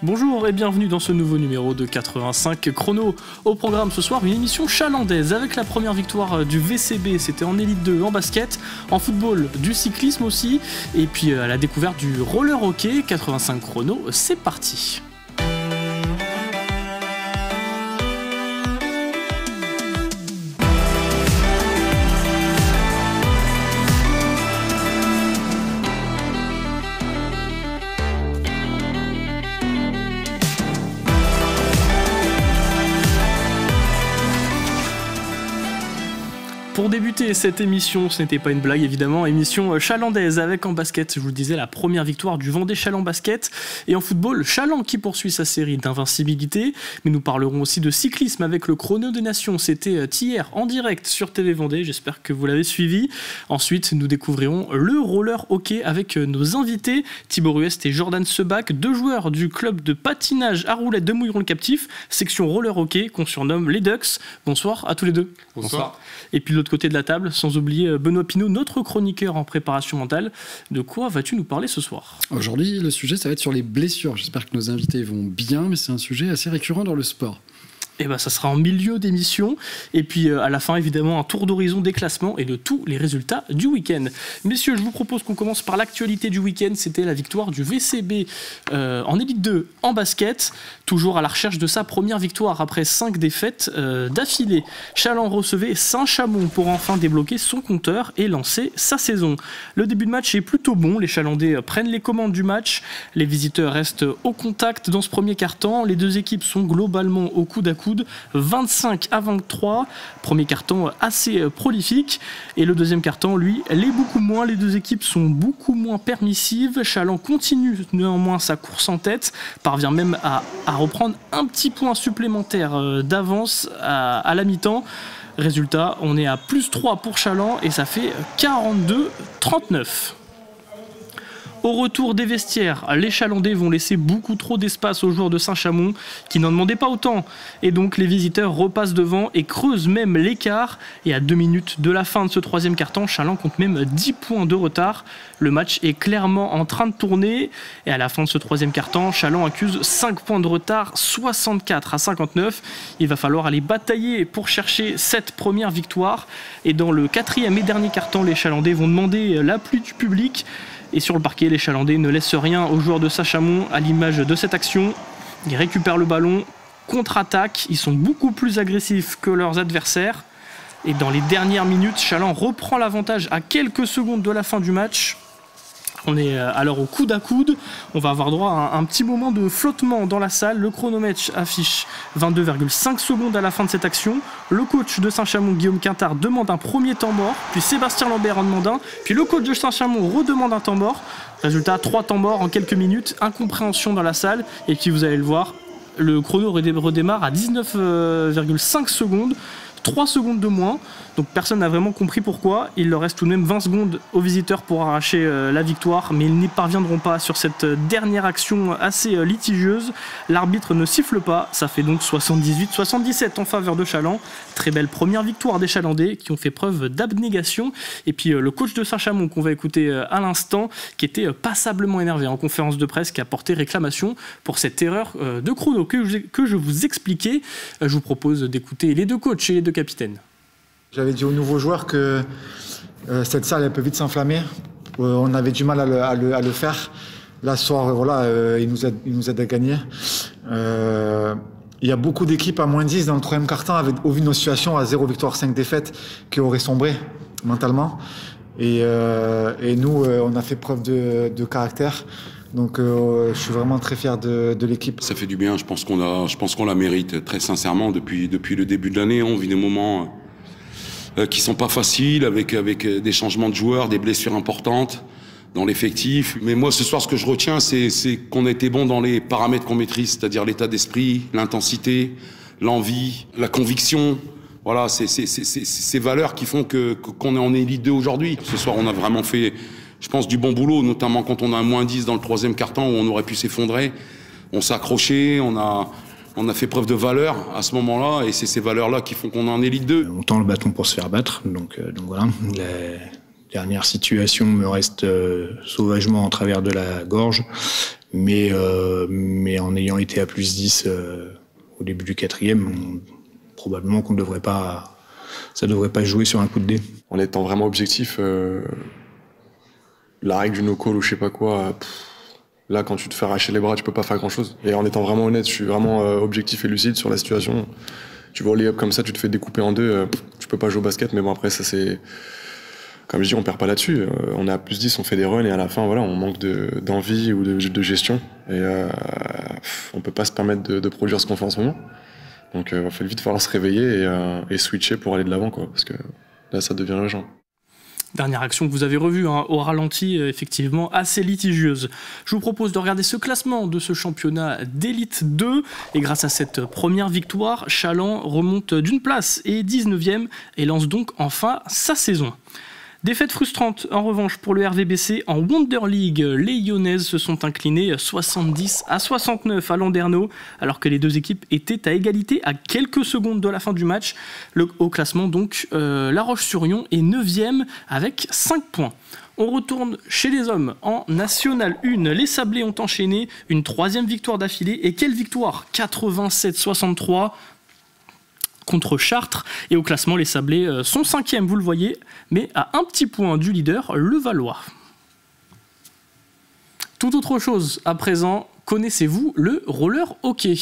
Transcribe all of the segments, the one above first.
Bonjour et bienvenue dans ce nouveau numéro de 85 Chrono. Au programme ce soir, une émission chalandaise avec la première victoire du VCB, c'était en Élite 2 en basket, en football, du cyclisme aussi, et puis à la découverte du roller hockey. 85 Chrono, c'est parti. Pour débuter cette émission, ce n'était pas une blague évidemment, émission chalandaise avec en basket, je vous le disais, la première victoire du Vendée Chaland Basket, et en football, Chaland qui poursuit sa série d'invincibilité, mais nous parlerons aussi de cyclisme avec le Chrono des Nations, c'était hier en direct sur TV Vendée, j'espère que vous l'avez suivi. Ensuite, nous découvrirons le roller hockey avec nos invités, Thibaut Ruest et Jordan Sebach, deux joueurs du club de patinage à roulettes de Mouilleron-le-Captif, section roller hockey qu'on surnomme les Ducks. Bonsoir à tous les deux. Bonsoir. Et puis de l'autre côté de la table, sans oublier Benoît Pinault, notre chroniqueur en préparation mentale. De quoi vas-tu nous parler ce soir ? Aujourd'hui, le sujet, ça va être sur les blessures. J'espère que nos invités vont bien, mais c'est un sujet assez récurrent dans le sport. Et ça sera en milieu d'émission. Et puis à la fin, évidemment, un tour d'horizon des classements et de tous les résultats du week-end. Messieurs, je vous propose qu'on commence par l'actualité du week-end. C'était la victoire du VCB en Élite 2 en basket. Toujours à la recherche de sa première victoire après 5 défaites d'affilée. Chaland recevait Saint-Chamond pour enfin débloquer son compteur et lancer sa saison. Le début de match est plutôt bon. Les Chalandais prennent les commandes du match. Les visiteurs restent au contact dans ce premier quart-temps. Les deux équipes sont globalement au coude à coude. 25 à 23, premier carton assez prolifique, et le deuxième carton, lui, l'est beaucoup moins. Les deux équipes sont beaucoup moins permissives. Chaland continue néanmoins sa course en tête, parvient même à reprendre un petit point supplémentaire d'avance à la mi-temps. Résultat, on est à plus 3 pour Chaland et ça fait 42-39. Au retour des vestiaires, les Chalandais vont laisser beaucoup trop d'espace aux joueurs de Saint-Chamond qui n'en demandaient pas autant. Et donc les visiteurs repassent devant et creusent même l'écart. Et à 2 minutes de la fin de ce troisième quart-temps, Chaland compte même 10 points de retard. Le match est clairement en train de tourner. Et à la fin de ce troisième quart-temps, Chaland accuse 5 points de retard, 64 à 59. Il va falloir aller batailler pour chercher cette première victoire. Et dans le quatrième et dernier quart-temps, les Chalandais vont demander l'appui du public. Et sur le parquet, les Chalandais ne laissent rien aux joueurs de Saint-Chamond à l'image de cette action. Ils récupèrent le ballon, contre-attaquent, ils sont beaucoup plus agressifs que leurs adversaires. Et dans les dernières minutes, Chaland reprend l'avantage à quelques secondes de la fin du match. On est alors au coude à coude. On va avoir droit à un petit moment de flottement dans la salle. Le chronomètre affiche 22,5 secondes à la fin de cette action. Le coach de Saint-Chamond, Guillaume Quintard, demande un premier temps mort. Puis Sébastien Lambert en demande un. Puis le coach de Saint-Chamond redemande un temps mort. Résultat, 3 temps morts en quelques minutes. Incompréhension dans la salle. Et puis vous allez le voir, le chrono redémarre à 19,5 secondes. 3 secondes de moins, donc personne n'a vraiment compris pourquoi. Il leur reste tout de même 20 secondes aux visiteurs pour arracher la victoire, mais ils n'y parviendront pas sur cette dernière action assez litigieuse. L'arbitre ne siffle pas, ça fait donc 78-77 en faveur de Chaland. Très belle première victoire des Chalandais qui ont fait preuve d'abnégation. Et puis le coach de Saint-Chamond qu'on va écouter à l'instant, qui était passablement énervé en conférence de presse, qui a porté réclamation pour cette erreur de chrono que je vous expliquais. Je vous propose d'écouter les deux coachs et les deux capitaines. J'avais dit aux nouveaux joueurs que cette salle elle peut vite s'enflammer. On avait du mal à le faire. Là ce soir, il nous aide à gagner. Il y a beaucoup d'équipes à moins 10 dans le troisième quart-temps, au vu de nos situations à 0 victoire, 5 défaites, qui auraient sombré mentalement. Et nous, on a fait preuve de caractère. Donc je suis vraiment très fier de l'équipe. Ça fait du bien, je pense qu'on la mérite très sincèrement depuis le début de l'année. On vit des moments qui sont pas faciles avec des changements de joueurs, des blessures importantes dans l'effectif. Mais moi ce soir ce que je retiens c'est qu'on a été bon dans les paramètres qu'on maîtrise, c'est-à-dire l'état d'esprit, l'intensité, l'envie, la conviction. Voilà, c'est ces valeurs qui font qu'on est en Élite 2 aujourd'hui. Ce soir on a vraiment fait, je pense, du bon boulot, notamment quand on a un moins 10 dans le troisième quart-temps où on aurait pu s'effondrer. On s'est accroché, on a fait preuve de valeur à ce moment-là, et c'est ces valeurs-là qui font qu'on est en Élite 2. On tend le bâton pour se faire battre, donc voilà. La dernière situation me reste sauvagement en travers de la gorge, Mais en ayant été à plus 10 au début du 4e, probablement qu'on devrait pas, ça devrait pas jouer sur un coup de dé. En étant vraiment objectif, la règle du no-call ou je sais pas quoi, là quand tu te fais arracher les bras, tu peux pas faire grand-chose. Et en étant vraiment honnête, je suis vraiment objectif et lucide sur la situation. Tu vois au lay-up comme ça, tu te fais découper en deux, tu peux pas jouer au basket, mais bon après ça c'est... Comme je dis, on perd pas là-dessus. On est à plus 10, on fait des runs et à la fin, voilà, on manque d'envie ou de gestion. Et on peut pas se permettre de produire ce qu'on fait en ce moment. Donc il va vite falloir se réveiller et switcher pour aller de l'avant, quoi, parce que là, ça devient urgent. Dernière action que vous avez revue au ralenti, effectivement assez litigieuse. Je vous propose de regarder ce classement de ce championnat d'élite 2. Et grâce à cette première victoire, Chaland remonte d'une place et 19e et lance donc enfin sa saison. Défaite frustrante en revanche pour le RVBC en Wonder League. Les Lyonnaises se sont inclinées 70-69 à Landerneau alors que les deux équipes étaient à égalité à quelques secondes de la fin du match. Au classement donc, La Roche-sur-Yon est 9e avec 5 points. On retourne chez les hommes en National 1. Les Sablés ont enchaîné une 3e victoire d'affilée. Et quelle victoire! 87-63 contre Chartres. Et au classement, les Sablés sont 5e, vous le voyez, mais à un petit point du leader, le Valois. Tout autre chose à présent, connaissez-vous le roller hockey?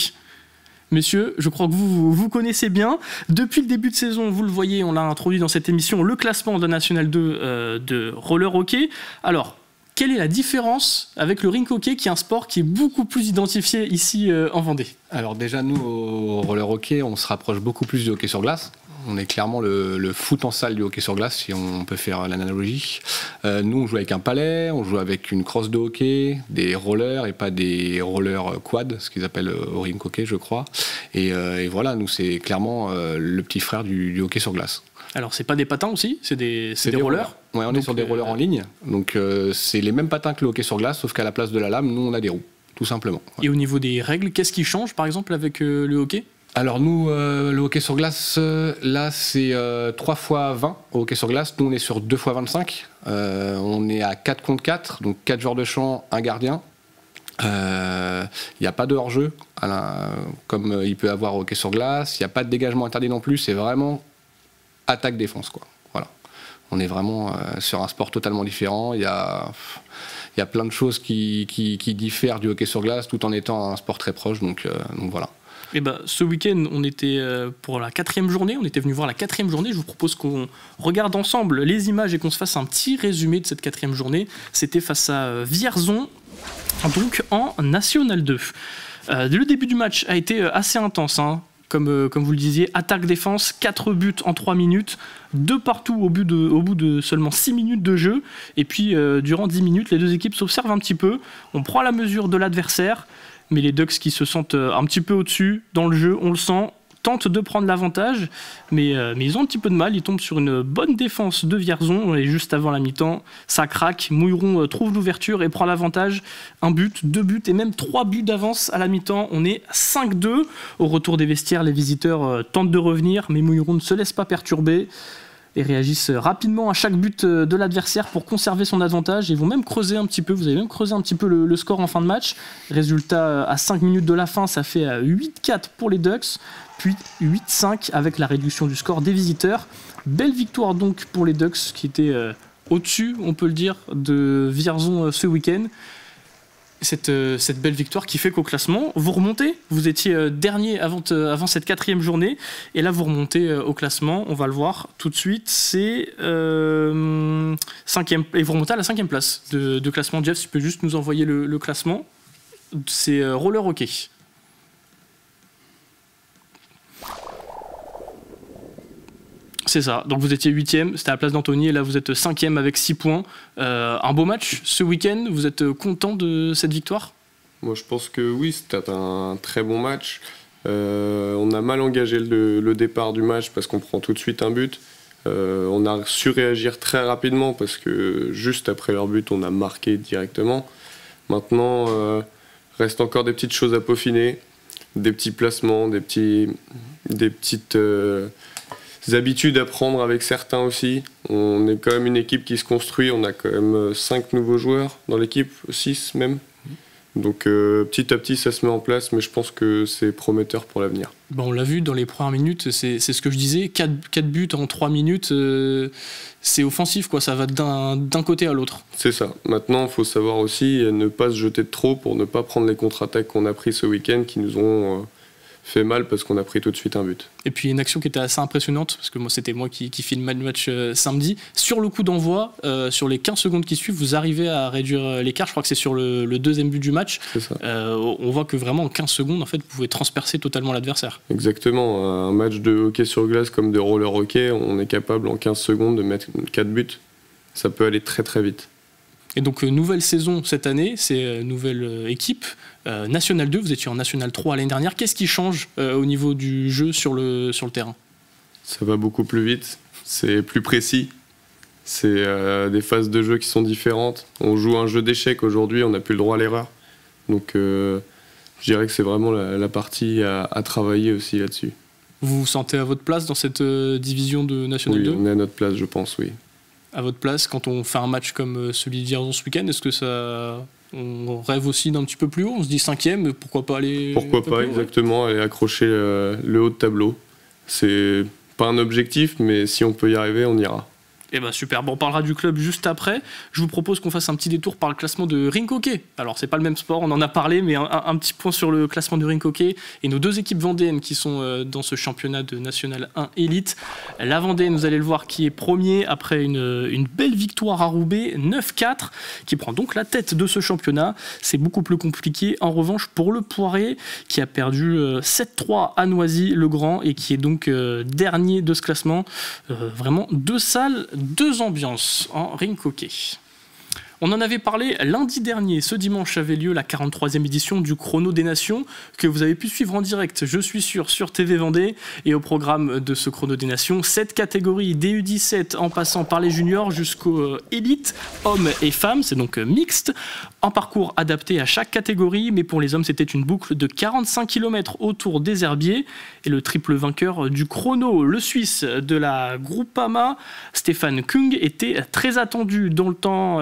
Messieurs, je crois que vous connaissez bien. Depuis le début de saison, vous le voyez, on l'a introduit dans cette émission, le classement de la National 2 de roller hockey. Alors, quelle est la différence avec le rink hockey, qui est un sport qui est beaucoup plus identifié ici en Vendée? Alors déjà, nous, au roller hockey, on se rapproche beaucoup plus du hockey sur glace. On est clairement le foot en salle du hockey sur glace, si on peut faire l'analogie. Nous, on joue avec un palais, on joue avec une crosse de hockey, des rollers et pas des rollers quad, ce qu'ils appellent au rink hockey, je crois. Et voilà, nous, c'est clairement le petit frère du hockey sur glace. Alors, c'est pas des patins aussi, c'est des rollers. Ouais, on est sur des rollers en ligne. Donc, c'est les mêmes patins que le hockey sur glace, sauf qu'à la place de la lame, nous, on a des roues, tout simplement. Ouais. Et au niveau des règles, qu'est-ce qui change, par exemple, avec le hockey? Alors, nous, le hockey sur glace, là, c'est 3 x 20 au hockey sur glace. Nous, on est sur 2 x 25. On est à 4 contre 4, donc 4 joueurs de champ, un gardien. Il n'y a pas de hors-jeu, comme il peut y avoir au hockey sur glace. Il n'y a pas de dégagement interdit non plus. C'est vraiment attaque-défense, quoi. Voilà. On est vraiment sur un sport totalement différent. Il y a plein de choses qui diffèrent du hockey sur glace tout en étant un sport très proche. Donc voilà. Et ce week-end, on était pour la 4e journée. On était venu voir la 4e journée. Je vous propose qu'on regarde ensemble les images et qu'on se fasse un petit résumé de cette 4e journée. C'était face à Vierzon, donc en National 2. Le début du match a été assez intense, hein. Comme vous le disiez, attaque-défense, 4 buts en 3 minutes, 2 partout au bout de seulement 6 minutes de jeu. Et puis, durant 10 minutes, les deux équipes s'observent un petit peu. On prend la mesure de l'adversaire, mais les Ducks qui se sentent un petit peu au-dessus dans le jeu, on le sent, tentent de prendre l'avantage, mais ils ont un petit peu de mal. Ils tombent sur une bonne défense de Vierzon, et juste avant la mi-temps, ça craque. Mouilleron trouve l'ouverture et prend l'avantage. 1 but, 2 buts et même 3 buts d'avance à la mi-temps. On est 5-2. Au retour des vestiaires, les visiteurs tentent de revenir, mais Mouilleron ne se laisse pas perturber et réagissent rapidement à chaque but de l'adversaire pour conserver son avantage. Ils vont même creuser un petit peu, vous avez même creusé un petit peu le score en fin de match. Résultat, à 5 minutes de la fin, ça fait 8-4 pour les Ducks, puis 8-5 avec la réduction du score des visiteurs. Belle victoire donc pour les Ducks qui étaient au-dessus, on peut le dire, de Vierzon ce week-end. Cette belle victoire qui fait qu'au classement, vous remontez. Vous étiez dernier avant cette 4e journée. Et là, vous remontez au classement. On va le voir tout de suite. C'est 5e. Et vous remontez à la 5e place de classement. Jeff, tu peux juste nous envoyer le classement. C'est roller hockey. C'est ça, donc vous étiez 8e, c'était à la place d'Anthony, et là vous êtes 5e avec 6 points. Un beau match ce week-end, vous êtes content de cette victoire? Moi je pense que oui, c'était un très bon match. On a mal engagé le départ du match parce qu'on prend tout de suite un but. On a su réagir très rapidement parce que juste après leur but, on a marqué directement. Maintenant, reste encore des petites choses à peaufiner, des petits placements, des petites habitudes à prendre avec certains aussi. On est quand même une équipe qui se construit, on a quand même 5 nouveaux joueurs dans l'équipe, 6 même. Donc petit à petit, ça se met en place, mais je pense que c'est prometteur pour l'avenir. Bon, on l'a vu dans les premières minutes, c'est ce que je disais, 4 buts en 3 minutes, c'est offensif, quoi. Ça va d'un côté à l'autre. C'est ça. Maintenant, il faut savoir aussi ne pas se jeter de trop pour ne pas prendre les contre-attaques qu'on a pris ce week-end qui nous ont fait mal parce qu'on a pris tout de suite un but. Et puis une action qui était assez impressionnante, parce que c'était moi qui filmais le match samedi. Sur le coup d'envoi, sur les 15 secondes qui suivent, vous arrivez à réduire l'écart. Je crois que c'est sur le deuxième but du match. C'est ça. On voit que vraiment en 15 secondes, en fait, vous pouvez transpercer totalement l'adversaire. Exactement. Un match de hockey sur glace comme de roller hockey, on est capable en 15 secondes de mettre 4 buts. Ça peut aller très très vite. Et donc, nouvelle saison cette année, c'est nouvelle équipe. National 2, vous étiez en National 3 l'année dernière. Qu'est-ce qui change au niveau du jeu sur le terrain ? Ça va beaucoup plus vite, c'est plus précis. C'est des phases de jeu qui sont différentes. On joue un jeu d'échecs aujourd'hui, on n'a plus le droit à l'erreur. Donc, je dirais que c'est vraiment la partie à travailler aussi là-dessus. Vous vous sentez à votre place dans cette division de National 2 ? Oui, on est à notre place, je pense, oui. À votre place, quand on fait un match comme celui d'Ierzon ce week-end, est-ce que on rêve aussi d'un petit peu plus haut ? On se dit 5e, pourquoi pas aller... Pourquoi pas, exactement, aller accrocher le haut de tableau. C'est pas un objectif, mais si on peut y arriver, on ira. Eh ben super, bon, on parlera du club juste après. Je vous propose qu'on fasse un petit détour par le classement de rink hockey. Alors c'est pas le même sport, on en a parlé, mais un petit point sur le classement de rink hockey et nos 2 équipes vendéennes qui sont dans ce championnat de National 1 Elite. La Vendéenne, vous allez le voir, qui est premier après une belle victoire à Roubaix, 9-4, qui prend donc la tête de ce championnat. C'est beaucoup plus compliqué en revanche pour le Poiré, qui a perdu 7-3 à Noisy-le-Grand et qui est donc dernier de ce classement. Vraiment 2 salles, 2 ambiances en rink hockey. On en avait parlé lundi dernier. Ce dimanche avait lieu la 43e édition du Chrono des Nations que vous avez pu suivre en direct, je suis sûr, sur TV Vendée. Et au programme de ce Chrono des Nations, 7 catégories DU17 en passant par les juniors jusqu'aux élites, hommes et femmes, c'est donc mixte. Un parcours adapté à chaque catégorie, mais pour les hommes, c'était une boucle de 45 km autour des herbiers. Et le triple vainqueur du chrono, le Suisse de la Groupama, Stefan Kung, était très attendu dans le temps,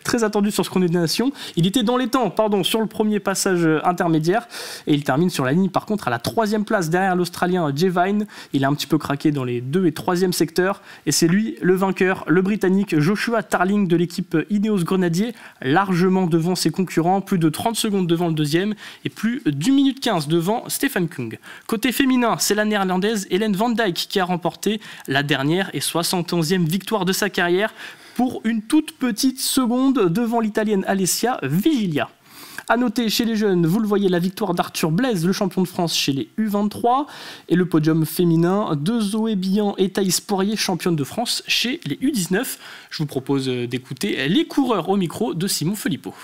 très attendu sur ce Chrono des Nations. Il était dans les temps, sur le premier passage intermédiaire, et il termine sur la ligne, par contre, à la 3e place derrière l'Australien Jay Vine. Il a un petit peu craqué dans les 2 et 3e secteurs, et c'est lui le vainqueur, le Britannique Joshua Tarling de l'équipe Ineos Grenadier, largement devant ses concurrents, plus de 30 secondes devant le deuxième, et plus d'1 minute 15 devant Stefan Kung. Côté féminin, c'est la néerlandaise Hélène Van Dijk qui a remporté la dernière et 71e victoire de sa carrière, pour une toute petite seconde devant l'italienne Alessia Vigilia. À noter chez les jeunes, vous le voyez, la victoire d'Arthur Blaise, le champion de France chez les U23, et le podium féminin de Zoé Billan et Thaïs Poirier, championne de France chez les U19. Je vous propose d'écouter les coureurs au micro de Simon Filippo.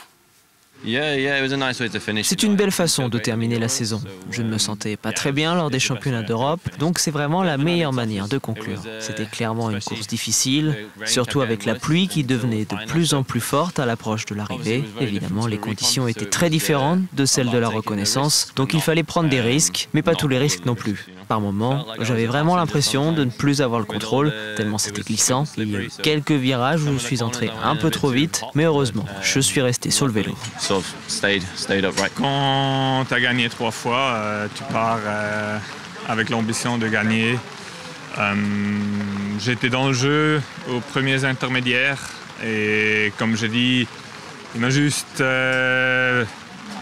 C'est une belle façon de terminer la saison. Je ne me sentais pas très bien lors des championnats d'Europe, donc c'est vraiment la meilleure manière de conclure. C'était clairement une course difficile, surtout avec la pluie qui devenait de plus en plus forte à l'approche de l'arrivée. Évidemment, les conditions étaient très différentes de celles de la reconnaissance, donc il fallait prendre des risques, mais pas tous les risques non plus. Par moments, j'avais vraiment l'impression de ne plus avoir le contrôle, tellement c'était glissant. Il y a eu quelques virages où je suis entré un peu trop vite, mais heureusement, je suis resté sur le vélo. Quand tu as gagné 3 fois, tu pars avec l'ambition de gagner. J'étais dans le jeu aux premiers intermédiaires et comme je dis, il m'a juste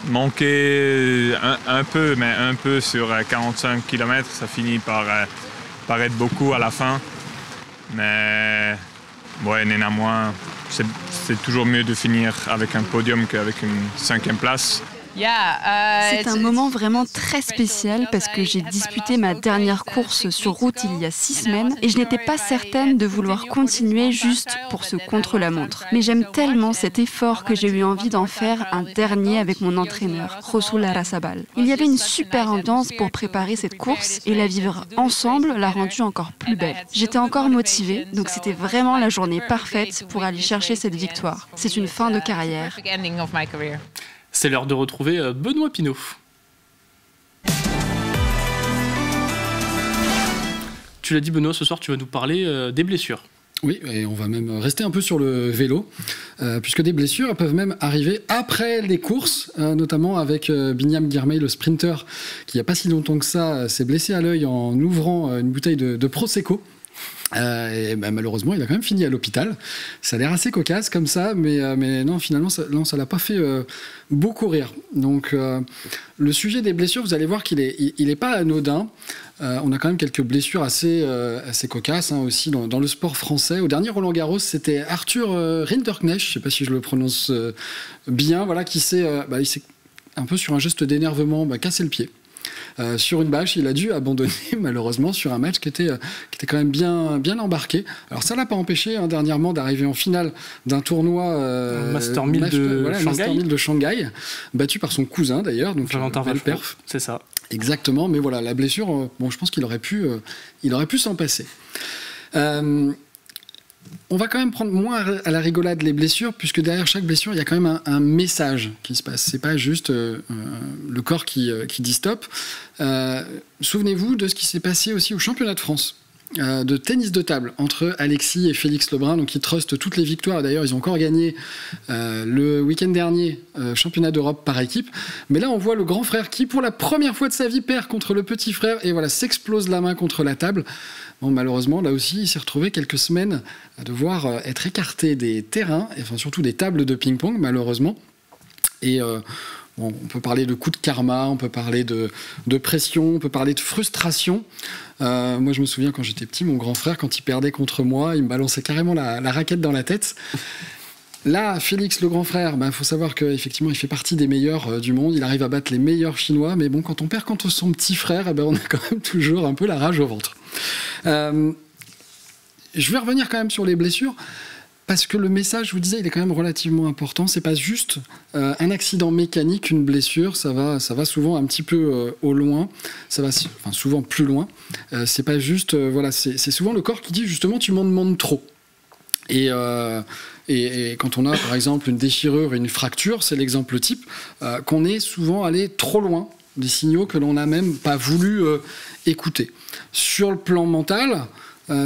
manqué un peu sur 45 km. Ça finit par être beaucoup à la fin. Mais ouais, néanmoins, c'est toujours mieux de finir avec un podium qu'avec une 5e place. C'est un moment vraiment très spécial parce que j'ai disputé ma dernière course sur route il y a 6 semaines et je n'étais pas certaine de vouloir continuer juste pour ce contre-la-montre. Mais j'aime tellement cet effort que j'ai eu envie d'en faire un dernier avec mon entraîneur, Josul Arrazabal. Il y avait une super ambiance pour préparer cette course et la vivre ensemble l'a rendue encore plus belle. J'étais encore motivée, donc c'était vraiment la journée parfaite pour aller chercher cette victoire. C'est une fin de carrière. C'est l'heure de retrouver Benoît Pinault. Tu l'as dit, Benoît, ce soir tu vas nous parler des blessures. Oui, et on va même rester un peu sur le vélo, puisque des blessures peuvent même arriver après les courses, notamment avec Binyam Girmay, le sprinter, qui il n'y a pas si longtemps que ça s'est blessé à l'œil en ouvrant une bouteille de Prosecco. Et malheureusement, il a quand même fini à l'hôpital. Ça a l'air assez cocasse comme ça, mais non, finalement, ça l'a pas fait beaucoup rire. Donc, le sujet des blessures, vous allez voir qu'il est pas anodin. On a quand même quelques blessures assez cocasses aussi dans le sport français. Au dernier Roland-Garros, c'était Arthur Rinderknecht, je ne sais pas si je le prononce bien, voilà, il s'est un peu sur un geste d'énervement cassé le pied. Sur une bâche, il a dû abandonner malheureusement sur un match qui était quand même bien embarqué. Alors ça l'a pas empêché dernièrement d'arriver en finale d'un tournoi Master 1000 de Shanghai, battu par son cousin d'ailleurs, donc Valentin belle perf. C'est ça. Exactement, mais voilà, la blessure, je pense qu'il aurait pu s'en passer. On va quand même prendre moins à la rigolade les blessures, puisque derrière chaque blessure, il y a quand même un message qui se passe. C'est pas juste le corps qui dit stop. Souvenez-vous de ce qui s'est passé aussi au championnat de France de tennis de table entre Alexis et Félix Lebrun, donc ils trustent toutes les victoires. D'ailleurs, ils ont encore gagné le week-end dernier championnat d'Europe par équipe. Mais là, on voit le grand frère qui, pour la première fois de sa vie, perd contre le petit frère et voilà, s'explose la main contre la table. Bon, malheureusement, là aussi, il s'est retrouvé quelques semaines à devoir être écarté des terrains, et enfin surtout des tables de ping-pong, malheureusement. Et on peut parler de coup de karma, on peut parler de pression, on peut parler de frustration. Moi, je me souviens quand j'étais petit, mon grand frère, quand il perdait contre moi, il me balançait carrément la raquette dans la tête. Là, Félix, le grand frère, faut savoir qu'effectivement, il fait partie des meilleurs du monde. Il arrive à battre les meilleurs Chinois. Mais bon, quand on perd contre son petit frère, on a quand même toujours un peu la rage au ventre. Je vais revenir quand même sur les blessures. Parce que le message, je vous disais, il est quand même relativement important. C'est pas juste un accident mécanique, une blessure. Ça va souvent un petit peu au loin. Ça va souvent plus loin. C'est pas juste... c'est souvent le corps qui dit justement, tu m'en demandes trop. Et quand on a, par exemple, une déchirure et une fracture, c'est l'exemple type, qu'on est souvent allé trop loin des signaux que l'on n'a même pas voulu écouter. Sur le plan mental,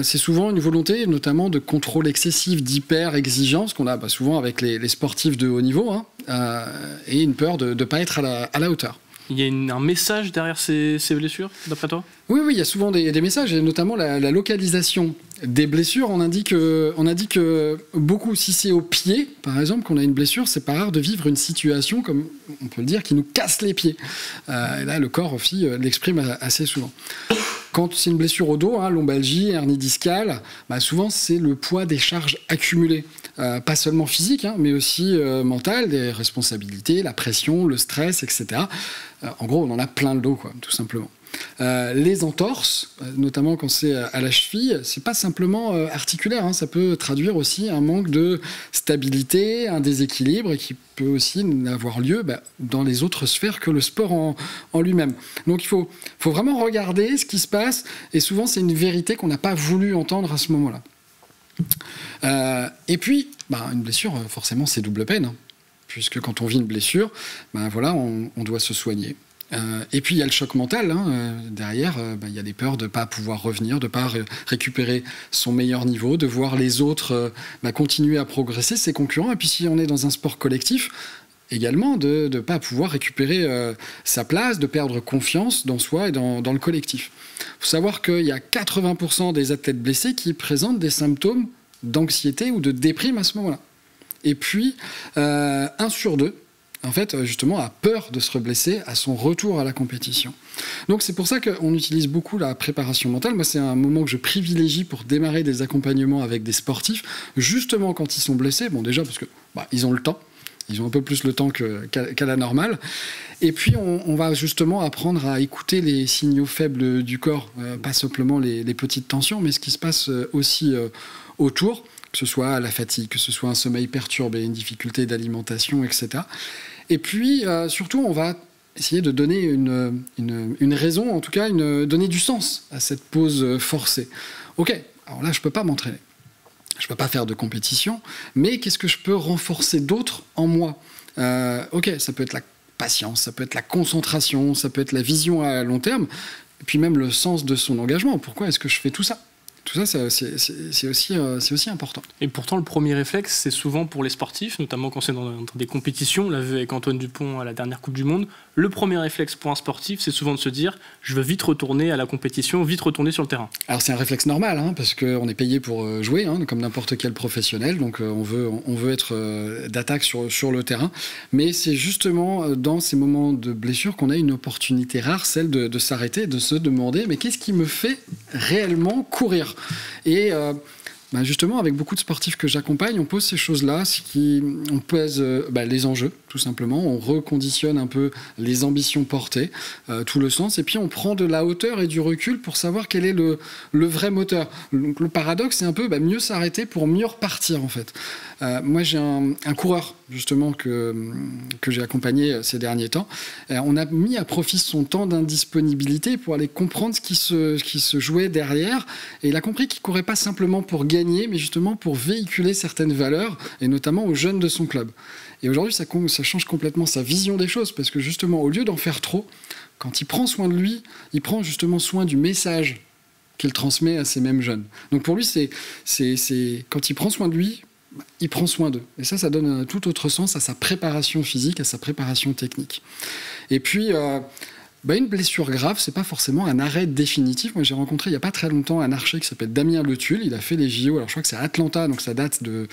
c'est souvent une volonté, notamment de contrôle excessif, d'hyper-exigence, qu'on a souvent avec les sportifs de haut niveau, et une peur de ne pas être à la hauteur. Il y a un message derrière ces blessures, d'après toi ? Oui, il y a souvent des messages, et notamment la localisation des blessures. On indique que beaucoup, si c'est au pied, par exemple, qu'on a une blessure, c'est pas rare de vivre une situation, comme on peut le dire, qui nous casse les pieds. Et là, le corps aussi l'exprime assez souvent. Quand c'est une blessure au dos, lombalgie, hernie discale, souvent c'est le poids des charges accumulées. Pas seulement physiques, mais aussi mentales, des responsabilités, la pression, le stress, etc. En gros, on en a plein le dos, tout simplement. Les entorses, notamment quand c'est à la cheville, c'est pas simplement articulaire, ça peut traduire aussi un manque de stabilité, un déséquilibre, et qui peut aussi n'avoir lieu dans les autres sphères que le sport en lui-même. Donc il faut vraiment regarder ce qui se passe, et souvent c'est une vérité qu'on n'a pas voulu entendre à ce moment-là. Et puis, une blessure, forcément, c'est double peine, puisque quand on vit une blessure, on doit se soigner. Et puis il y a le choc mental, derrière, il y a des peurs de ne pas pouvoir revenir, de ne pas récupérer son meilleur niveau, de voir les autres continuer à progresser, ses concurrents, et puis si on est dans un sport collectif, également de ne pas pouvoir récupérer sa place, de perdre confiance dans soi et dans le collectif. Il faut savoir qu'il y a 80% des athlètes blessés qui présentent des symptômes d'anxiété ou de déprime à ce moment-là. Et puis, 1 sur 2, en fait, justement, a peur de se reblesser à son retour à la compétition. Donc c'est pour ça qu'on utilise beaucoup la préparation mentale. Moi, c'est un moment que je privilégie pour démarrer des accompagnements avec des sportifs, justement quand ils sont blessés. Bon, déjà, parce que ils ont le temps. Ils ont un peu plus le temps qu'à la normale. Et puis, on va justement apprendre à écouter les signaux faibles du corps, pas simplement les petites tensions, mais ce qui se passe aussi autour, que ce soit la fatigue, que ce soit un sommeil perturbé, une difficulté d'alimentation, etc. Et puis, surtout, on va essayer de donner une raison, en tout cas, donner du sens à cette pause forcée. Ok, alors là, je ne peux pas m'entraîner. Je ne peux pas faire de compétition, mais qu'est-ce que je peux renforcer d'autre en moi ? Ok, ça peut être la patience, ça peut être la concentration, ça peut être la vision à long terme, et puis même le sens de son engagement. Pourquoi est-ce que je fais tout ça ? Tout ça, c'est aussi important. Et pourtant, le premier réflexe, c'est souvent pour les sportifs, notamment quand c'est dans des compétitions. On l'a vu avec Antoine Dupont à la dernière Coupe du Monde. Le premier réflexe pour un sportif, c'est souvent de se dire « je veux vite retourner à la compétition, vite retourner sur le terrain ». Alors c'est un réflexe normal, hein, parce qu'on est payé pour jouer, hein, comme n'importe quel professionnel, donc on veut être d'attaque sur le terrain. Mais c'est justement dans ces moments de blessure qu'on a une opportunité rare, celle de s'arrêter, de se demander « mais qu'est-ce qui me fait réellement courir ?» Et justement, avec beaucoup de sportifs que j'accompagne, on pose ces choses-là, on pèse les enjeux, tout simplement, on reconditionne un peu les ambitions portées, tout le sens, et puis on prend de la hauteur et du recul pour savoir quel est le vrai moteur. Donc, le paradoxe, c'est un peu mieux s'arrêter pour mieux repartir, en fait. Moi, j'ai un coureur, justement, que j'ai accompagné ces derniers temps. On a mis à profit son temps d'indisponibilité pour aller comprendre ce qui se jouait derrière, et il a compris qu'il ne courait pas simplement pour gagner, mais justement pour véhiculer certaines valeurs, et notamment aux jeunes de son club. Et aujourd'hui, ça change complètement sa vision des choses, parce que justement, au lieu d'en faire trop, quand il prend soin de lui, il prend justement soin du message qu'il transmet à ces mêmes jeunes. Donc pour lui, c'est quand il prend soin de lui, il prend soin d'eux. Et ça donne un tout autre sens à sa préparation physique, à sa préparation technique. Et puis... une blessure grave, c'est pas forcément un arrêt définitif. Moi, j'ai rencontré il y a pas très longtemps un archer qui s'appelle Damien Le Tulle. Il a fait les JO. Alors, je crois que c'est à Atlanta, donc ça date de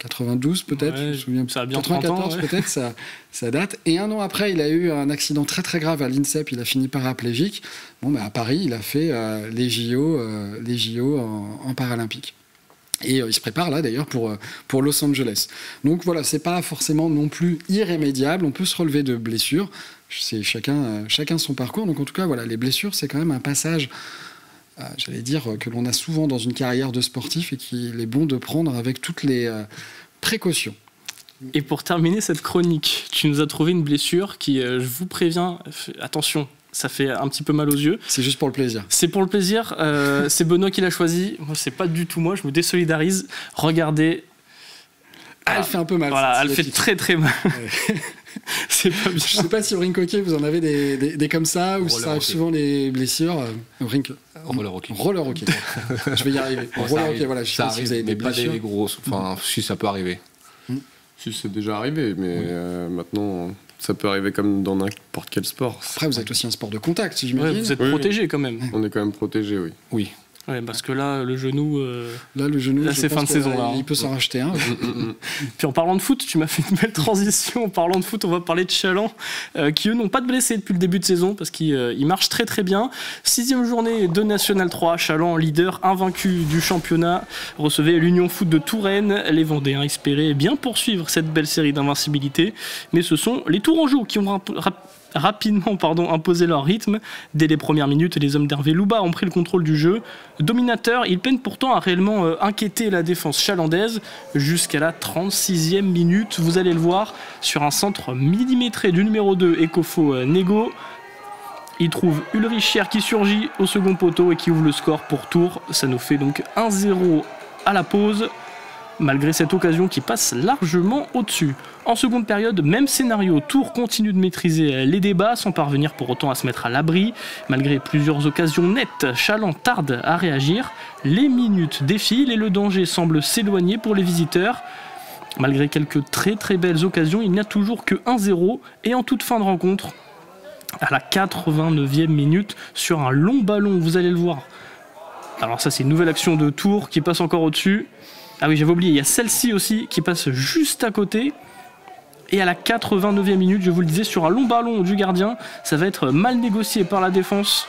92 peut-être. Ouais, je me souviens. Ça a bien 94 30 ans, ouais. peut-être. Ça date. Et un an après, il a eu un accident très très grave à l'INSEP. Il a fini paraplégique. À Paris, il a fait les JO en paralympique. Et il se prépare là d'ailleurs pour Los Angeles. Donc voilà, c'est pas forcément non plus irrémédiable. On peut se relever de blessures. C'est chacun son parcours. Donc en tout cas, voilà, les blessures, c'est quand même un passage, j'allais dire, que l'on a souvent dans une carrière de sportif et qu'il est bon de prendre avec toutes les précautions. Et pour terminer cette chronique, tu nous as trouvé une blessure qui, je vous préviens, attention, ça fait un petit peu mal aux yeux. C'est juste pour le plaisir. C'est pour le plaisir. C'est Benoît qui l'a choisi. Moi, c'est pas du tout moi. Je me désolidarise. Regardez. Elle fait un peu mal. Voilà, elle fait très très mal. Ouais. C'est pas bien. Je sais pas si au rink hockey vous en avez des comme ça, ou ça arrive souvent les blessures. Roller hockey. Roller hockey. Je vais y arriver. Roller hockey, voilà. Je sais pas si vous avez des blessures. Pas des grosses. Enfin, si ça peut arriver. Si c'est déjà arrivé, mais maintenant. Ça peut arriver comme dans n'importe quel sport. Après, vous êtes aussi un sport de contact, si j'imagine. Ouais, vous êtes protégé quand même. On est quand même protégé, oui. Oui. Ouais, parce que là, le genou. Là, c'est fin de saison. Là, il peut s'en racheter un. Puis en parlant de foot, tu m'as fait une belle transition. En parlant de foot, on va parler de Chaland, qui eux n'ont pas de blessés depuis le début de saison, parce qu'ils marchent très très bien. 6e journée de National 3. Chaland, leader invaincu du championnat, recevait l'Union Foot de Touraine. Les Vendéens espéraient bien poursuivre cette belle série d'invincibilité, mais ce sont les Tourangeaux qui ont rapidement imposé leur rythme. Dès les premières minutes, les hommes d'Hervé Louba ont pris le contrôle du jeu. Dominateur, ils peinent pourtant à réellement inquiéter la défense chalandaise jusqu'à la 36e minute. Vous allez le voir, sur un centre millimétré du numéro 2, Ekofo Nego. Il trouve Ulrich Scher qui surgit au second poteau et qui ouvre le score pour Tours. Ça nous fait donc 1-0 à la pause, malgré cette occasion qui passe largement au-dessus. En seconde période, même scénario, Tours continue de maîtriser les débats sans parvenir pour autant à se mettre à l'abri. Malgré plusieurs occasions nettes, Chaland tarde à réagir. Les minutes défilent et le danger semble s'éloigner pour les visiteurs. Malgré quelques très très belles occasions, il n'y a toujours que 1-0 et en toute fin de rencontre, à la 89e minute, sur un long ballon, vous allez le voir. Alors ça, c'est une nouvelle action de Tours qui passe encore au-dessus. Ah oui, j'avais oublié, il y a celle-ci aussi qui passe juste à côté. Et à la 89e minute, je vous le disais, sur un long ballon du gardien, ça va être mal négocié par la défense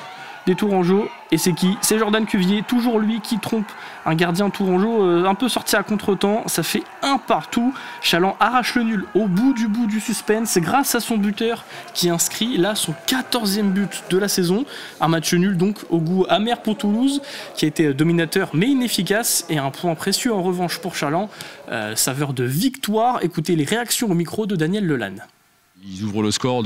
des Tourangeaux. Et c'est qui ? C'est Jordan Cuvier, toujours lui qui trompe un gardien tourangeau un peu sorti à contre-temps. Ça fait 1 partout. Chaland arrache le nul au bout du suspense. C'est grâce à son buteur qui inscrit là son 14e but de la saison. Un match nul donc au goût amer pour Toulouse, qui a été dominateur mais inefficace. Et un point précieux en revanche pour Chaland, saveur de victoire. Écoutez les réactions au micro de Daniel Lelanne. Ils ouvrent le score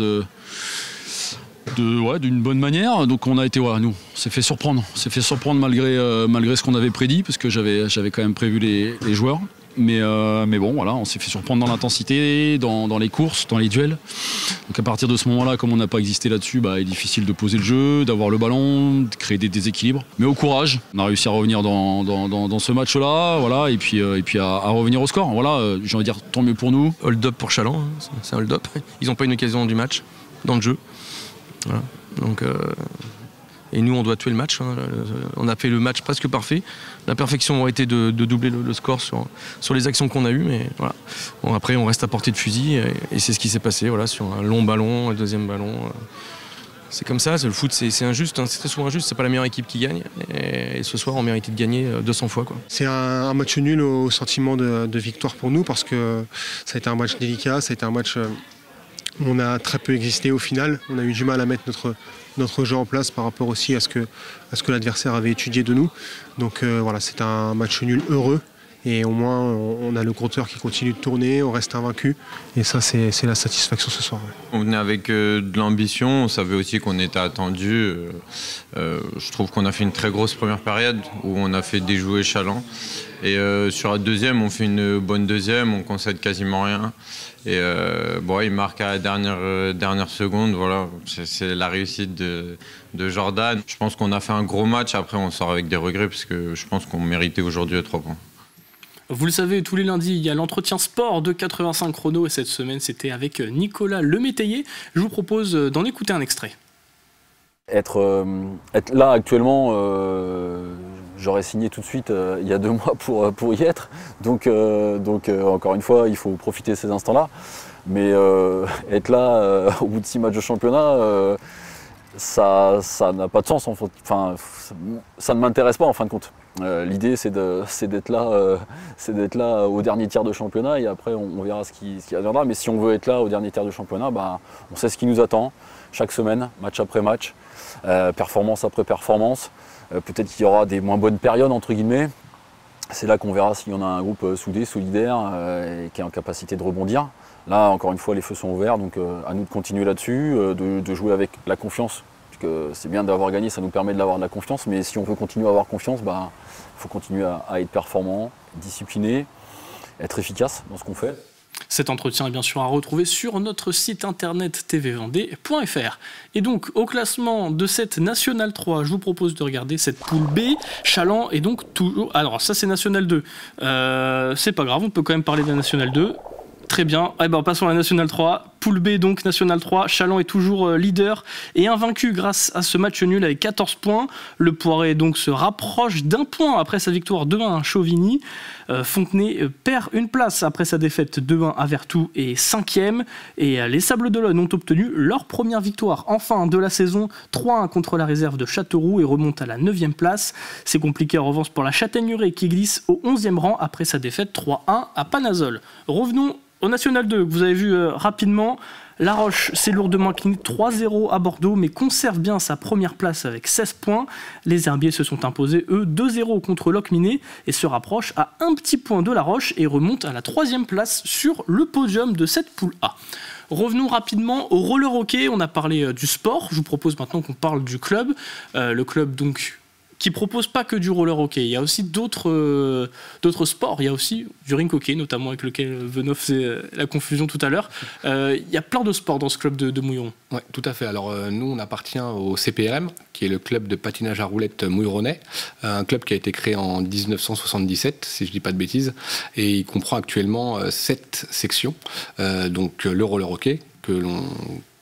d'une bonne manière, donc on a été, nous, on s'est fait surprendre malgré ce qu'on avait prédit, parce que j'avais quand même prévu les joueurs. Mais bon, voilà, on s'est fait surprendre dans l'intensité, dans les courses, dans les duels. Donc à partir de ce moment-là, comme on n'a pas existé là-dessus, il est difficile de poser le jeu, d'avoir le ballon, de créer des déséquilibres. Mais au courage, on a réussi à revenir dans ce match-là, voilà, et puis à revenir au score. Voilà, j'ai envie de dire tant mieux pour nous. Hold-up pour Chaland, hein, c'est un hold-up. Ils n'ont pas une occasion du match dans le jeu. Voilà. Donc, et nous, on doit tuer le match. Hein. On a fait le match presque parfait. La perfection aurait été de doubler le score sur les actions qu'on a eues. Mais voilà. Bon, après, on reste à portée de fusil. Et c'est ce qui s'est passé voilà, sur un long ballon, un deuxième ballon. C'est comme ça. Le foot, c'est injuste. Hein. C'est très souvent injuste. C'est pas la meilleure équipe qui gagne. Et ce soir, on méritait de gagner 200 fois. Quoi. C'est un match nul au sentiment de victoire pour nous parce que ça a été un match délicat. Ça a été un match où on a très peu existé au final. On a eu du mal à mettre notre jeu en place par rapport aussi à ce que l'adversaire avait étudié de nous. Donc voilà, c'est un match nul heureux et au moins on a le compteur qui continue de tourner, on reste invaincu et ça c'est la satisfaction ce soir. Ouais. On venait avec de l'ambition, on savait aussi qu'on était attendu. Je trouve qu'on a fait une très grosse première période où on a fait déjouer Chaland et sur la deuxième on fait une bonne deuxième, on concède quasiment rien. Et il marque à la dernière seconde, voilà. C'est la réussite de Jordan. Je pense qu'on a fait un gros match, après on sort avec des regrets parce que je pense qu'on méritait aujourd'hui 3 points. Vous le savez, tous les lundis, il y a l'entretien sport de 85 chrono et cette semaine c'était avec Nicolas Lemétayer. Je vous propose d'en écouter un extrait. Être là actuellement, j'aurais signé tout de suite il y a 2 mois pour y être. Donc encore une fois, il faut profiter de ces instants-là. Mais être là au bout de 6 matchs de championnat, ça n'a pas de sens. Enfin, ça ne m'intéresse pas en fin de compte. L'idée, c'est d'être là au dernier tiers de championnat et après on verra ce qui adviendra. Mais si on veut être là au dernier tiers de championnat, on sait ce qui nous attend chaque semaine, match après match. Performance après performance. Peut-être qu'il y aura des moins bonnes périodes, entre guillemets. C'est là qu'on verra si on a un groupe soudé, solidaire et qui est en capacité de rebondir. Là, encore une fois, les feux sont ouverts, donc à nous de continuer là-dessus, de jouer avec la confiance. Parce que c'est bien d'avoir gagné, ça nous permet d'avoir de la confiance, mais si on veut continuer à avoir confiance, il faut continuer à être performant, discipliné, être efficace dans ce qu'on fait. Cet entretien est bien sûr à retrouver sur notre site internet tvvendée.fr. Et donc, au classement de cette National 3, je vous propose de regarder cette poule B. Chaland est donc toujours... Alors, ça, c'est National 2. C'est pas grave, on peut quand même parler de la National 2. Très bien. Passons à la National 3. Poule B, donc National 3. Chaland est toujours leader et invaincu grâce à ce match nul avec 14 points. Le Poiré donc se rapproche d'1 point après sa victoire 2-1 à Chauvigny. Fontenay perd une place après sa défaite 2-1 à Vertou et 5e. Et les Sables d'Olonne ont obtenu leur première victoire enfin de la saison, 3-1 contre la réserve de Châteauroux et remonte à la 9e place. C'est compliqué en revanche pour la Châtaigneraie qui glisse au 11e rang après sa défaite 3-1 à Panazol. Revenons au National 2, que vous avez vu rapidement. La Roche s'est lourdement inclinée 3-0 à Bordeaux, mais conserve bien sa première place avec 16 points. Les Herbiers se sont imposés, eux, 2-0 contre Locminé et se rapprochent à un petit point de La Roche et remontent à la 3e place sur le podium de cette poule A. Revenons rapidement au roller hockey. On a parlé du sport. Je vous propose maintenant qu'on parle du club. Le club, donc, qui propose pas que du roller hockey. Il y a aussi d'autres sports. Il y a aussi du rink hockey, notamment avec lequel Venov faisait la confusion tout à l'heure. Il y a plein de sports dans ce club de Mouilleron. Oui, tout à fait. Alors nous, on appartient au CPRM, qui est le club de patinage à roulettes mouilleronais, un club qui a été créé en 1977, si je ne dis pas de bêtises, et il comprend actuellement 7 sections. Donc le roller hockey,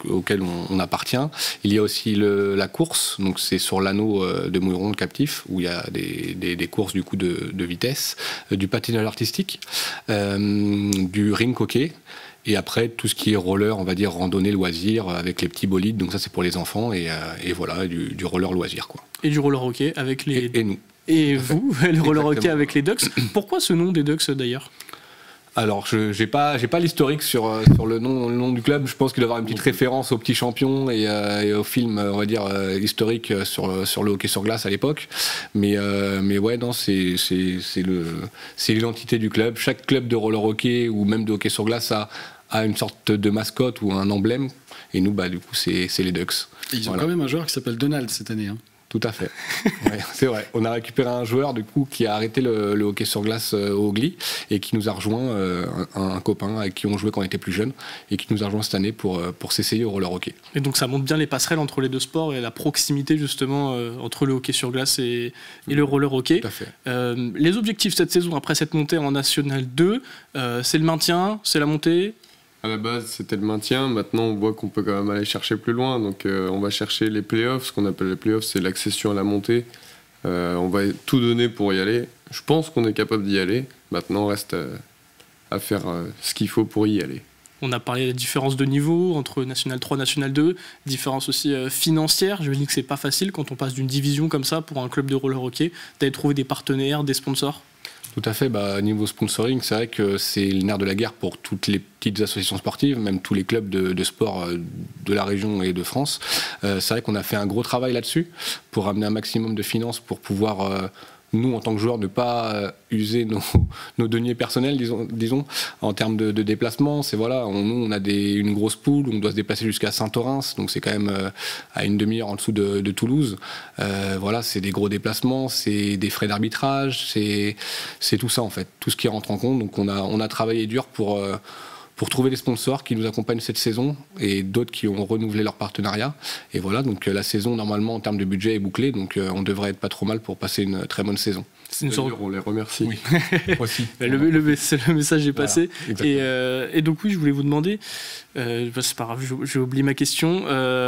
auquel on appartient. Il y a aussi la course, donc c'est sur l'anneau de Mouilleron, le captif, où il y a des courses du coup de vitesse, du patinage artistique, du rink hockey, et après tout ce qui est roller, on va dire randonnée, loisir, avec les petits bolides, donc ça c'est pour les enfants, et voilà, du roller loisir, quoi. Et du roller hockey avec les... Et nous. Et vous, le roller hockey avec les Ducks. Pourquoi ce nom des Ducks d'ailleurs ? Alors, je n'ai pas l'historique sur le nom du club. Je pense qu'il doit y avoir une petite référence aux petits champions et au film, on va dire, historique sur le hockey sur glace à l'époque. Mais ouais, non, c'est l'identité du club. Chaque club de roller hockey ou même de hockey sur glace a une sorte de mascotte ou un emblème. Et nous, du coup, c'est les Ducks. Et ils ont quand même un joueur qui s'appelle Donald cette année. Hein. Tout à fait. Ouais, c'est vrai. On a récupéré un joueur du coup qui a arrêté le hockey sur glace au Glee et qui nous a rejoint, un copain avec qui on jouait quand on était plus jeune et qui nous a rejoint cette année pour s'essayer au roller hockey. Et donc ça montre bien les passerelles entre les deux sports et la proximité justement entre le hockey sur glace et le roller hockey. Tout à fait. Les objectifs cette saison après cette montée en National 2, c'est le maintien, c'est la montée? À la base, c'était le maintien. Maintenant, on voit qu'on peut quand même aller chercher plus loin. Donc, on va chercher les playoffs. Ce qu'on appelle les playoffs, c'est l'accession à la montée. On va tout donner pour y aller. Je pense qu'on est capable d'y aller. Maintenant, reste à faire ce qu'il faut pour y aller. On a parlé des différences de niveau entre National 3 et National 2, différences aussi financières. Je me dis que c'est pas facile quand on passe d'une division comme ça pour un club de roller hockey, d'aller trouver des partenaires, des sponsors. Tout à fait. Niveau sponsoring, c'est vrai que c'est le nerf de la guerre pour toutes les petites associations sportives, même tous les clubs de sport de la région et de France. C'est vrai qu'on a fait un gros travail là-dessus pour amener un maximum de finances pour pouvoir... nous, en tant que joueurs, ne pas user nos deniers personnels, disons en termes de déplacement. C'est voilà, nous, on a une grosse poule, on doit se déplacer jusqu'à Saint-Orens, donc c'est quand même à une demi-heure en dessous de Toulouse. Voilà, c'est des gros déplacements, c'est des frais d'arbitrage, c'est tout ça en fait, tout ce qui rentre en compte. Donc on a travaillé dur pour trouver des sponsors qui nous accompagnent cette saison et d'autres qui ont renouvelé leur partenariat. Et voilà, donc la saison, normalement, en termes de budget, est bouclée. Donc on devrait être pas trop mal pour passer une très bonne saison. On les remercie. Oui. Aussi. Le message est passé. Et donc oui, je voulais vous demander, c'est pas grave, j'ai oublié ma question.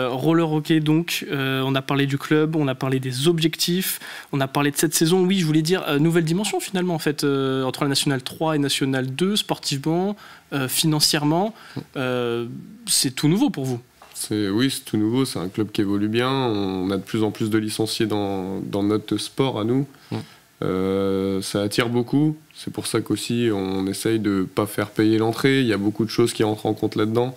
Roller hockey donc, on a parlé du club, on a parlé des objectifs, on a parlé de cette saison. Oui, je voulais dire nouvelle dimension finalement en fait, entre la National 3 et National 2, sportivement, financièrement. C'est tout nouveau pour vous? Oui, c'est tout nouveau, c'est un club qui évolue bien. On a de plus en plus de licenciés dans notre sport à nous. Ça attire beaucoup, c'est pour ça qu'aussi on essaye de ne pas faire payer l'entrée, il y a beaucoup de choses qui rentrent en compte là-dedans.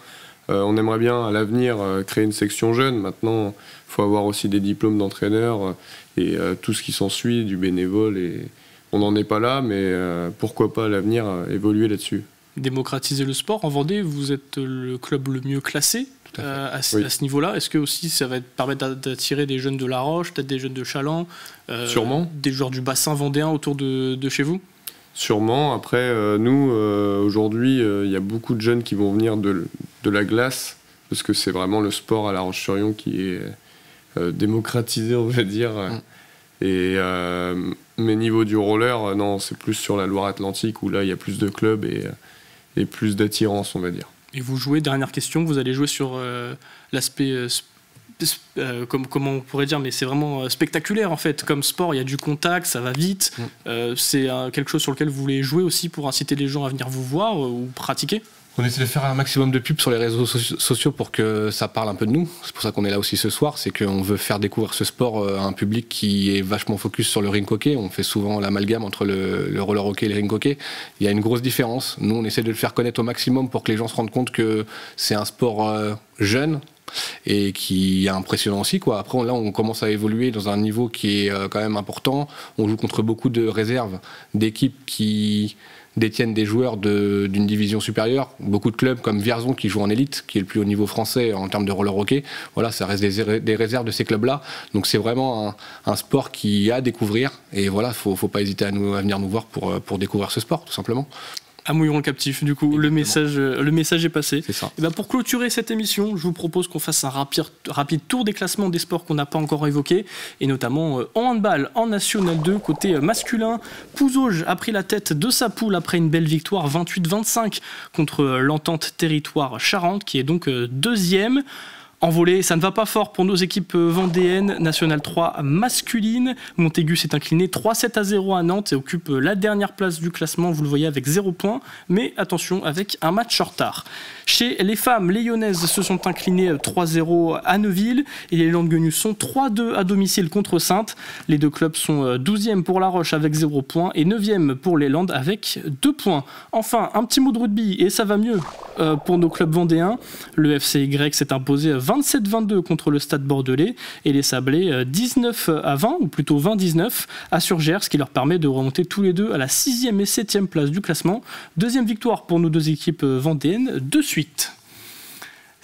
On aimerait bien à l'avenir créer une section jeune, maintenant il faut avoir aussi des diplômes d'entraîneur et tout ce qui s'ensuit, du bénévole, et on n'en est pas là, mais pourquoi pas à l'avenir évoluer là-dessus. Démocratiser le sport, en Vendée vous êtes le club le mieux classé à ce niveau-là. Est-ce que aussi ça va permettre d'attirer des jeunes de La Roche, peut-être des jeunes de Chaland, sûrement, des joueurs du bassin vendéen autour de chez vous? Sûrement. Après, nous, aujourd'hui, il y a beaucoup de jeunes qui vont venir de la glace, parce que c'est vraiment le sport à La Roche-sur-Yon qui est démocratisé, on va dire. Mais niveau du roller, non, c'est plus sur la Loire-Atlantique, où là, il y a plus de clubs et plus d'attirance, on va dire. Et vous jouez, dernière question, vous allez jouer sur l'aspect, comment on pourrait dire, mais c'est vraiment spectaculaire en fait, comme sport, il y a du contact, ça va vite. C'est quelque chose sur lequel vous voulez jouer aussi pour inciter les gens à venir vous voir ou pratiquer? On essaie de faire un maximum de pubs sur les réseaux sociaux pour que ça parle un peu de nous. C'est pour ça qu'on est là aussi ce soir, c'est qu'on veut faire découvrir ce sport à un public qui est vachement focus sur le rink hockey. On fait souvent l'amalgame entre le roller hockey et le rink hockey. Il y a une grosse différence. Nous, on essaie de le faire connaître au maximum pour que les gens se rendent compte que c'est un sport jeune et qui est impressionnant aussi, quoi. Après, là, on commence à évoluer dans un niveau qui est quand même important. On joue contre beaucoup de réserves, d'équipes qui détiennent des joueurs d'une division supérieure. Beaucoup de clubs comme Vierzon qui joue en élite, qui est le plus haut niveau français en termes de roller hockey. Voilà, ça reste des réserves de ces clubs-là. Donc c'est vraiment un sport qui est à découvrir. Et voilà, faut pas hésiter à venir nous voir pour découvrir ce sport, tout simplement. À Mouilleron-le-Captif, du coup, le message est passé. C'est ça. Et ben pour clôturer cette émission, je vous propose qu'on fasse un rapide tour des classements des sports qu'on n'a pas encore évoqués, et notamment en handball, en National 2, côté masculin. Pouzauges a pris la tête de sa poule après une belle victoire 28-25 contre l'Entente Territoire Charente, qui est donc deuxième. En volley, ça ne va pas fort pour nos équipes vendéennes. National 3 masculine. Montaigu s'est incliné 3-7-0 à Nantes et occupe la dernière place du classement, vous le voyez, avec 0 points. Mais attention, avec un match en retard. Chez les femmes, les Lyonnaises se sont inclinées 3-0 à Neuville et les Languenus sont 3-2 à domicile contre Saintes. Les deux clubs sont 12e pour La Roche avec 0 points et 9e pour les Landes avec 2 points. Enfin, un petit mot de rugby et ça va mieux pour nos clubs vendéens. Le FCY s'est imposé 27-22 contre le Stade Bordelais et les Sablés 19-20 ou plutôt 20-19 à Surgères, ce qui leur permet de remonter tous les deux à la 6e et 7e place du classement. Deuxième victoire pour nos deux équipes vendéennes de suite.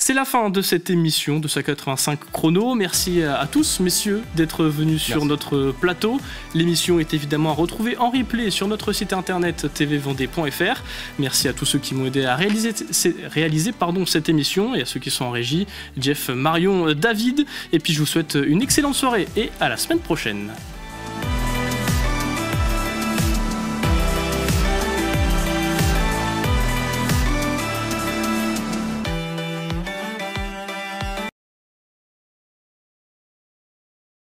C'est la fin de cette émission de sa 85 chrono. Merci à tous, messieurs, d'être venus sur notre plateau. L'émission est évidemment à retrouver en replay sur notre site internet tvvendée.fr. Merci à tous ceux qui m'ont aidé à réaliser cette émission et à ceux qui sont en régie, Jeff, Marion, David. Et puis je vous souhaite une excellente soirée et à la semaine prochaine.